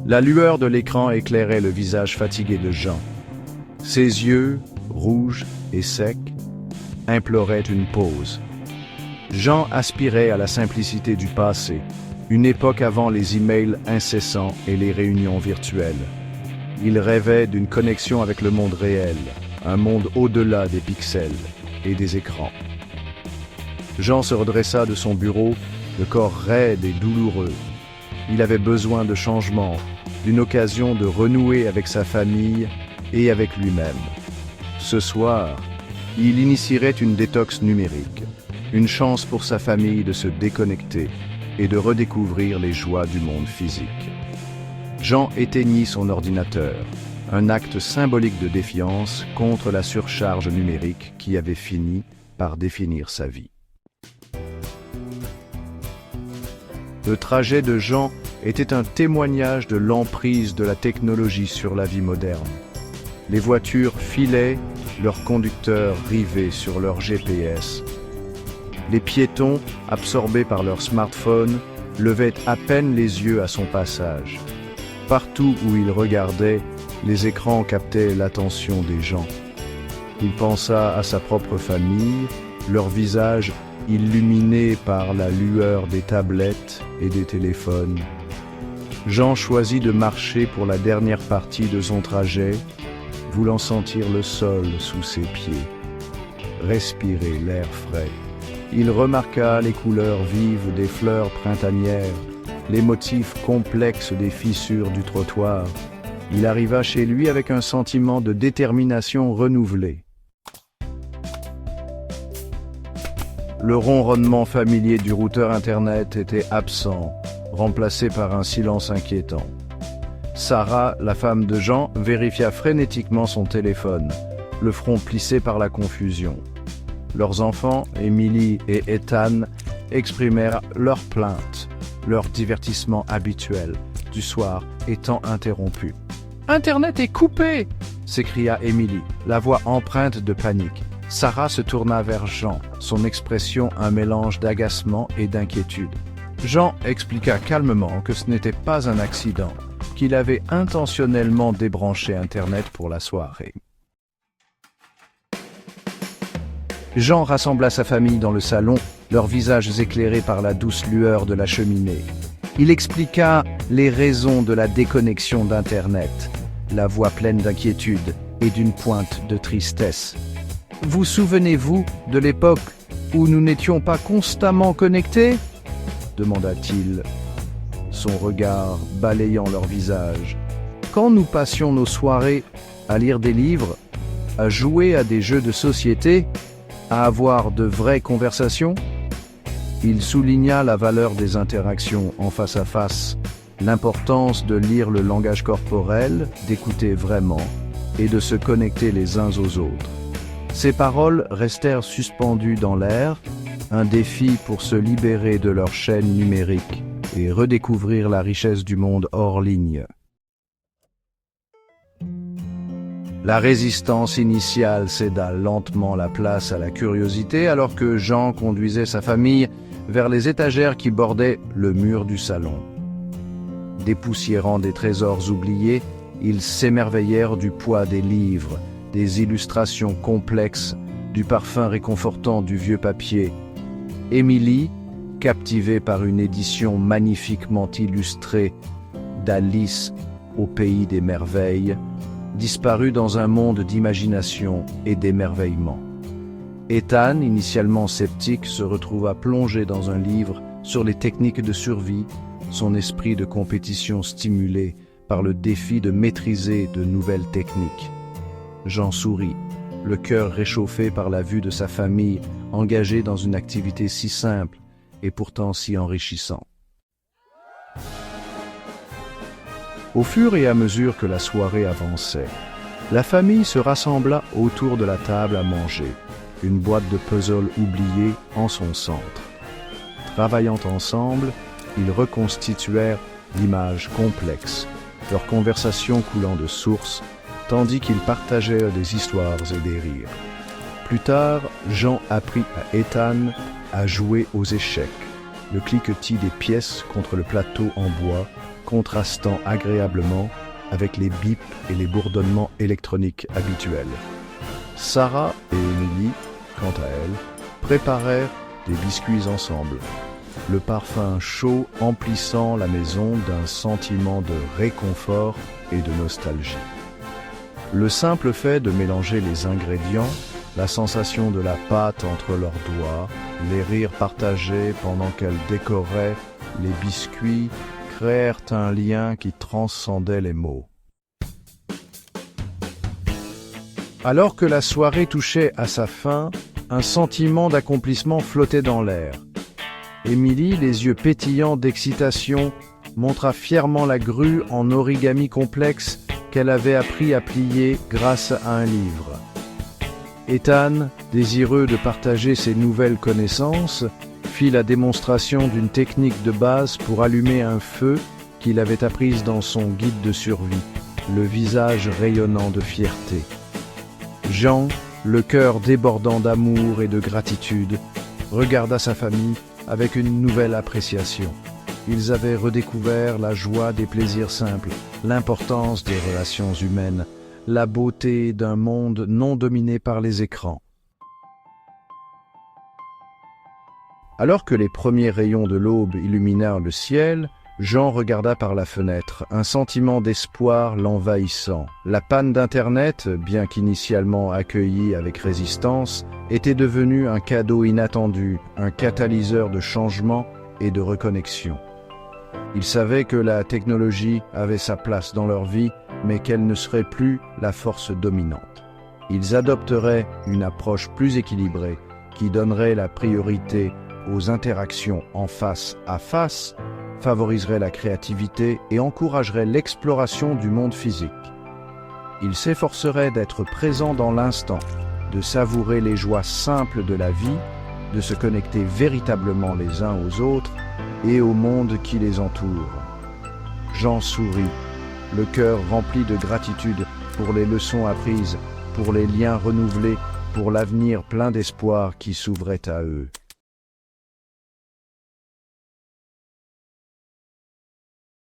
La lueur de l'écran éclairait le visage fatigué de Jean. Ses yeux, rouges et secs, imploraient une pause. Jean aspirait à la simplicité du passé, une époque avant les emails incessants et les réunions virtuelles. Il rêvait d'une connexion avec le monde réel, un monde au-delà des pixels et des écrans. Jean se redressa de son bureau, le corps raide et douloureux. Il avait besoin de changement, d'une occasion de renouer avec sa famille et avec lui-même. Ce soir, il initierait une détox numérique, une chance pour sa famille de se déconnecter et de redécouvrir les joies du monde physique. Jean éteignit son ordinateur, un acte symbolique de défiance contre la surcharge numérique qui avait fini par définir sa vie. Le trajet de Jean était un témoignage de l'emprise de la technologie sur la vie moderne. Les voitures filaient, leurs conducteurs rivés sur leur GPS. Les piétons, absorbés par leur smartphone, levaient à peine les yeux à son passage. Partout où il regardait, les écrans captaient l'attention des gens. Il pensa à sa propre famille, leurs visages illuminés par la lueur des tablettes et des téléphones. Jean choisit de marcher pour la dernière partie de son trajet, voulant sentir le sol sous ses pieds, respirer l'air frais. Il remarqua les couleurs vives des fleurs printanières, les motifs complexes des fissures du trottoir. Il arriva chez lui avec un sentiment de détermination renouvelé. Le ronronnement familier du routeur Internet était absent, remplacé par un silence inquiétant. Sarah, la femme de Jean, vérifia frénétiquement son téléphone, le front plissé par la confusion. Leurs enfants, Émilie et Ethan, exprimèrent leurs plaintes, leur divertissement habituel du soir étant interrompu. « Internet est coupé !» s'écria Émilie, la voix empreinte de panique. Sarah se tourna vers Jean, son expression un mélange d'agacement et d'inquiétude. Jean expliqua calmement que ce n'était pas un accident, qu'il avait intentionnellement débranché Internet pour la soirée. Jean rassembla sa famille dans le salon, leurs visages éclairés par la douce lueur de la cheminée. Il expliqua les raisons de la déconnexion d'Internet, la voix pleine d'inquiétude et d'une pointe de tristesse. « Vous souvenez-vous de l'époque où nous n'étions pas constamment connectés ?» demanda-t-il, son regard balayant leur visage. « Quand nous passions nos soirées à lire des livres, à jouer à des jeux de société, à avoir de vraies conversations ?» Il souligna la valeur des interactions en face à face, l'importance de lire le langage corporel, d'écouter vraiment et de se connecter les uns aux autres. Ces paroles restèrent suspendues dans l'air, un défi pour se libérer de leur chaîne numérique et redécouvrir la richesse du monde hors ligne. La résistance initiale céda lentement la place à la curiosité alors que Jean conduisait sa famille vers les étagères qui bordaient le mur du salon. Dépoussiérant des trésors oubliés, ils s'émerveillèrent du poids des livres, des illustrations complexes, du parfum réconfortant du vieux papier. Émilie, captivée par une édition magnifiquement illustrée d'Alice au pays des merveilles, disparut dans un monde d'imagination et d'émerveillement. Ethan, initialement sceptique, se retrouva plongé dans un livre sur les techniques de survie, son esprit de compétition stimulé par le défi de maîtriser de nouvelles techniques. Jean sourit, le cœur réchauffé par la vue de sa famille engagée dans une activité si simple et pourtant si enrichissante. Au fur et à mesure que la soirée avançait, la famille se rassembla autour de la table à manger, une boîte de puzzle oubliée en son centre. Travaillant ensemble, ils reconstituèrent l'image complexe, leur conversation coulant de source, tandis qu'ils partageaient des histoires et des rires. Plus tard, Jean apprit à Ethan à jouer aux échecs, le cliquetis des pièces contre le plateau en bois, contrastant agréablement avec les bips et les bourdonnements électroniques habituels. Sarah et Emily, quant à elles, préparèrent des biscuits ensemble, le parfum chaud emplissant la maison d'un sentiment de réconfort et de nostalgie. Le simple fait de mélanger les ingrédients, la sensation de la pâte entre leurs doigts, les rires partagés pendant qu'elles décoraient les biscuits créèrent un lien qui transcendait les mots. Alors que la soirée touchait à sa fin, un sentiment d'accomplissement flottait dans l'air. Émilie, les yeux pétillants d'excitation, montra fièrement la grue en origami complexe qu'elle avait appris à plier grâce à un livre. Ethan, désireux de partager ses nouvelles connaissances, fit la démonstration d'une technique de base pour allumer un feu qu'il avait apprise dans son guide de survie, le visage rayonnant de fierté. Jean, le cœur débordant d'amour et de gratitude, regarda sa famille avec une nouvelle appréciation. Ils avaient redécouvert la joie des plaisirs simples, l'importance des relations humaines, la beauté d'un monde non dominé par les écrans. Alors que les premiers rayons de l'aube illuminèrent le ciel, Jean regarda par la fenêtre, un sentiment d'espoir l'envahissant. La panne d'Internet, bien qu'initialement accueillie avec résistance, était devenue un cadeau inattendu, un catalyseur de changement et de reconnexion. Ils savaient que la technologie avait sa place dans leur vie, mais qu'elle ne serait plus la force dominante. Ils adopteraient une approche plus équilibrée, qui donnerait la priorité aux interactions en face à face, favoriserait la créativité et encouragerait l'exploration du monde physique. Ils s'efforceraient d'être présents dans l'instant, de savourer les joies simples de la vie, de se connecter véritablement les uns aux autres et au monde qui les entoure. Jean sourit, le cœur rempli de gratitude pour les leçons apprises, pour les liens renouvelés, pour l'avenir plein d'espoir qui s'ouvrait à eux.